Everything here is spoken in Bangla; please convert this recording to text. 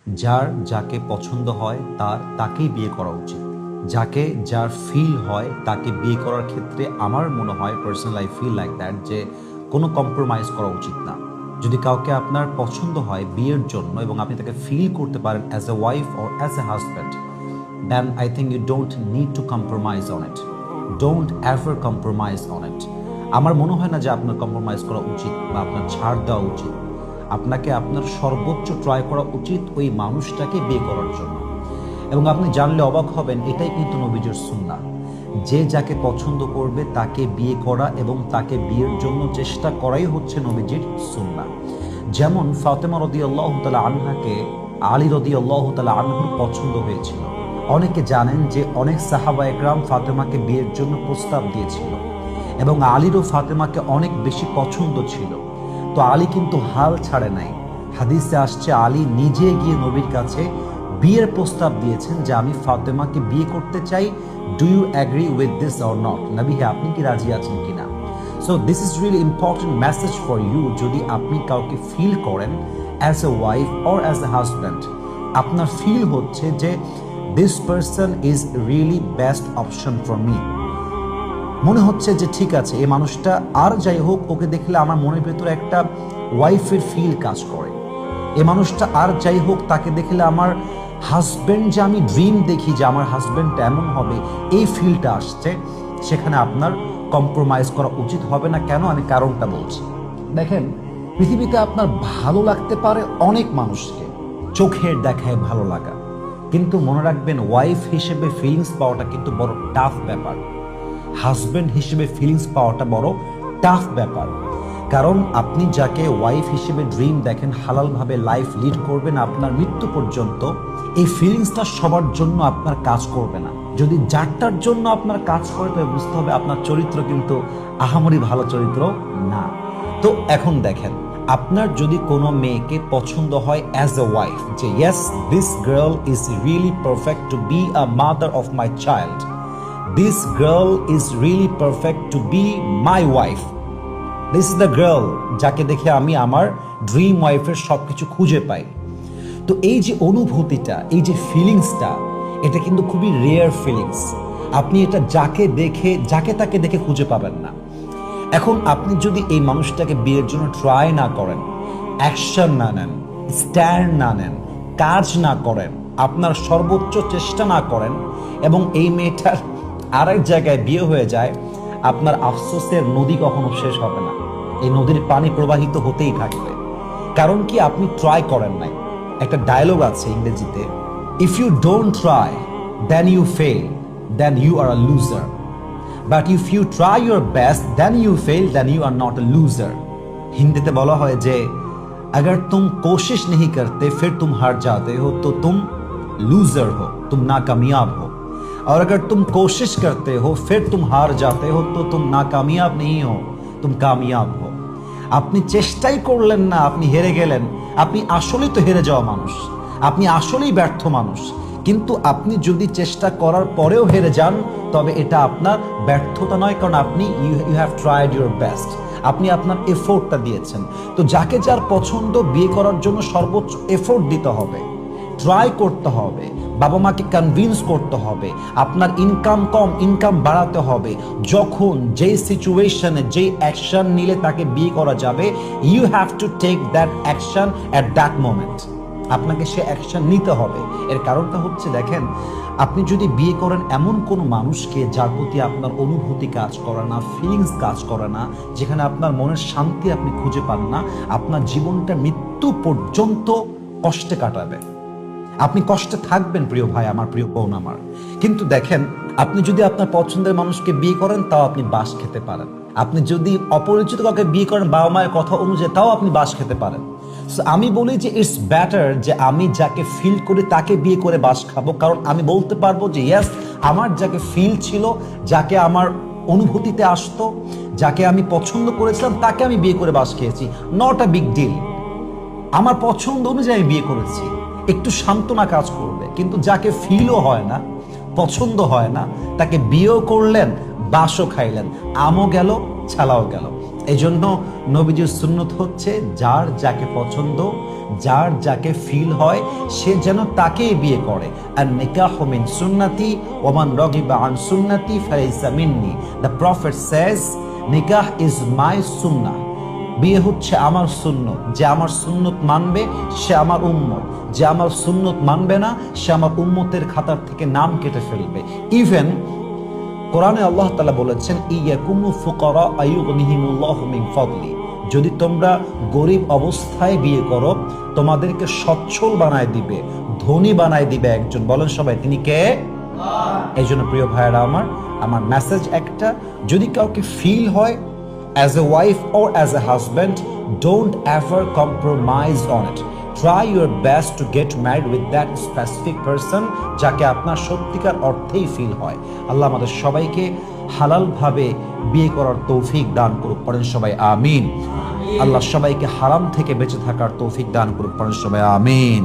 যাকে পছন্দ হয় তাকেই বিয়ে করা উচিত। যার ফিল হয় তাকে বিয়ে করার ক্ষেত্রে আমার মনে হয়, personally I feel like that, যে কোনো কম্প্রোমাইজ করা উচিত না। যদি কাউকে আপনার পছন্দ হয় বিয়ের জন্য এবং আপনি তাকে ফিল করতে পারেন as a wife or as a husband, then I think you don't need to compromise on it. Don't ever compromise on it. আমার মনে হয় না যে আপনার কম্প্রোমাইজ করা উচিত বা আপনার ছাড় দেওয়া উচিত। আপনাকে আপনার সর্বোচ্চ ট্রাই করা উচিত ওই মানুষটাকে বিয়ে করার জন্য। এবং আপনি জানলে অবাক হবেন, এটাই কিন্তু নবীজির সুন্নাহ, যে যাকে পছন্দ করবে তাকে বিয়ে করা এবং তাকে বিয়ের জন্য চেষ্টা করাই হচ্ছে নবীজির সুন্নাহ। যেমন ফাতেমা রাদিয়াল্লাহু তাআলা আনহাকে আলী রাদিয়াল্লাহু তাআলা আনহুর পছন্দ হয়েছিল। অনেকে জানেন যে অনেক সাহাবা একরাম ফাতেমাকে বিয়ের জন্য প্রস্তাব দিয়েছিল এবং আলীরও ফাতেমাকে অনেক বেশি পছন্দ ছিল। তো আলী কিন্তু হাল ছাড়ে নাই। হাদিসে আসছে আলী নিজে গিয়ে নবীর কাছে বিয়ের প্রস্তাব দিয়েছেন যে আমি ফাতেমাকে বিয়ে করতে চাই, do you agree with this or not? নবী, হ্যাঁ, আপনি কি রাজি আছেন কিনা? So this is really important message for you. যদি আপনি কাউকে ফিল করেন as a wife or as a husband, আপনার ফিল হচ্ছে যে this person is really best option for me, মনে হচ্ছে যে ঠিক আছে এই মানুষটা, আর যাই হোক ওকে দেখলে আমার মনের ভেতরে একটা ওয়াইফের ফিল কাজ করে, এই মানুষটা আর যাই হোক তাকে দেখলে আমার হাজব্যান্ড, যে আমি ড্রিম দেখি যে আমার হাজব্যান্ডটা এমন হবে, এই ফিলটা আসছে, সেখানে আপনার কম্প্রোমাইজ করা উচিত হবে না। কেন? আমি কারণটা বলছি। দেখেন, পৃথিবীতে আপনার ভালো লাগতে পারে অনেক মানুষকে, চোখের দেখায় ভালো লাগা, কিন্তু মনে রাখবেন ওয়াইফ হিসেবে ফিলিংস পাওয়াটা কিন্তু বড় টাফ ব্যাপার। হাজব্যান্ড হিসেবে ফিলিংস পাওয়াটা বড় টাফ ব্যাপার। কারণ আপনি যাকে ওয়াইফ হিসেবে ড্রিম দেখেন, হালালভাবে লাইফ লিড করবেন আপনার মৃত্যু পর্যন্ত, এই ফিলিংসটা সবার জন্য আপনার কাজ করবে না। যদি যারটার জন্য আপনার কাজ করে, তবে বুঝতে হবে আপনার চরিত্র কিন্তু আহামরি ভালো চরিত্র না। তো এখন দেখেন, আপনার যদি কোনো মেয়েকে পছন্দ হয় অ্যাজ এ ওয়াইফ, যে yes this girl is really perfect two be a mother of my child, this girl is really perfect to be my wife, this is the girl যাকে দেখে আমি আমার ড্রিম ওয়াইফের সবকিছু খুঁজে পাই। তো এই যে অনুভূতিটা, এই যে ফিলিংসটা, এটা কিন্তু খুবই রেয়ার ফিলিংস। আপনি এটা যাকে তাকে দেখে খুঁজে পাবেন না। এখন আপনি যদি এই মানুষটাকে বিয়ের জন্য ট্রাই না করেন, অ্যাকশন না নেন, স্ট্যান্ড না নেন, কাজ না করেন, আপনার সর্বোচ্চ চেষ্টা না করেন, এবং এই মেয়েটার আরেক জায়গায় বিয়ে হয়ে যায়, আপনার আফসোসের নদী কখনো শেষ হবে না। এই নদীর পানি প্রবাহিত হতেই থাকবে। কারণ কি? আপনি ট্রাই করেন নাই। একটা ডায়লগ আছে ইংরেজিতে, if you don't try then you fail, then you are a loser, but if you try your best then you fail, then you are not a loser. হিন্দিতে বলা হয় যে अगर तुम कोशिश नहीं करते फिर तुम हार जाते हो तो तुम लूजर हो, तुम नाकामयाब हो, और अगर तुम कोशिश करते हो फिर तुम हार जाते हो तो तुम नाकामयाब नहीं हो, तुम कामयाब हो। আপনি চেষ্টাই করলেন না, আপনি হেরে গেলেন, আপনি আসলেই তো হেরে যাওয়া মানুষ, আপনি আসলেই ব্যর্থ মানুষ। কিন্তু আপনি যদি চেষ্টা করার পরেও হেরে যান, তবে এটা আপনার ব্যর্থতা নয়, কারণ আপনি you have tried your best, আপনি আপনার এফোর্টটা দিয়েছেন। তো যাকে যার পছন্দ, বিয়ে করার জন্য সর্বোচ্চ এফোর্ট দিতে হবে, ট্রাই করতে হবে, বাবা মাকে কনভিন্স করতে হবে, আপনার ইনকাম কম, ইনকাম বাড়াতে হবে। যখন যেই সিচুয়েশনে যেই অ্যাকশন নিলে তাকে বিয়ে করা যাবে, you have to take that action at that moment. আপনাকে সে অ্যাকশন নিতে হবে। এর কারণটা হচ্ছে, দেখেন, আপনি যদি বিয়ে করেন এমন কোনো মানুষকে যার প্রতি আপনার অনুভূতি কাজ করে না, ফিলিংস কাজ করে না, যেখানে আপনার মনের শান্তি আপনি খুঁজে পান না, আপনার জীবনটা মৃত্যু পর্যন্ত কষ্টে কাটাবে। আপনি কষ্টে থাকবেন প্রিয় ভাই আমার, প্রিয় বোন আমার। কিন্তু দেখেন, আপনি যদি আপনার পছন্দের মানুষকে বিয়ে করেন, তাও আপনি বাস খেতে পারেন। আপনি যদি অপরিচিত কাউকে বিয়ে করেন বাবা মায়ের কথা অনুযায়ী, তাও আপনি বাস খেতে পারেন। সো আমি বলি যে ইটস বেটার যে আমি যাকে ফিল করি তাকে বিয়ে করে বাস খাবো। কারণ আমি বলতে পারবো যে ইয়েস, আমার যাকে ফিল ছিল, যাকে আমার অনুভূতিতে আসতো, যাকে আমি পছন্দ করেছিলাম, তাকে আমি বিয়ে করে বাস খেয়েছি। Not a big deal. আমার পছন্দ অনুযায়ী আমি বিয়ে করেছি, একটু সান্ত্বনা কাজ করবে। কিন্তু যাকে ফিলও হয় না, পছন্দ হয় না, তাকে বিয়েও করলেন, বাসও খাইলেন, আমও গেল, ছালাও গেল। এজন্য নবীজির সুন্নত হচ্ছে যার যাকে পছন্দ, যার যাকে ফিল হয় সে যেন তাকেই বিয়ে করে। আর নিকাহু মিন সুন্নতি ওয়া মান রাগিবা আন সুন্নতি ফালাইসা মিন্নি। দ্য প্রফেট সেজ নিকাহ ইজ মাই সুন্নাহ। বিয়ে হচ্ছে আমার সুন্নত, যে আমার সুন্নত মানবে সে আমার উম্মত, যে আমার সুন্নত মানবে না সে আমার উম্মতের খাতার থেকে নাম কেটে ফেলবে। ইভেন কোরআনে আল্লাহ তাআলা বলেছেন ইয়াকুমু ফুকারা আয়ুগনিহিমুল্লাহু মিন ফাদলি, যদি তোমরা গরিব অবস্থায় বিয়ে করো তোমাদেরকে সচ্ছল বানায় দিবে, ধনী বানায় দিবে একজন। বলেন সবাই তিনি কে? এই জন্য প্রিয় ভাইয়েরা আমার মেসেজ একটা, যদি কাউকে ফিল হয় as a wife or as a husband, don't ever compromise on it. Try your best to get married with that specific person যাকে আপনার সত্যিকার অর্থেই ফিল হয়। আল্লাহ আমাদের সবাইকে হালালভাবে বিয়ে করার তৌফিক দান করুক, পড়েন সবাই আমিন। আল্লাহ সবাইকে হারাম থেকে বেঁচে থাকার তৌফিক দান করুক, পড়েন সবাই আমিন।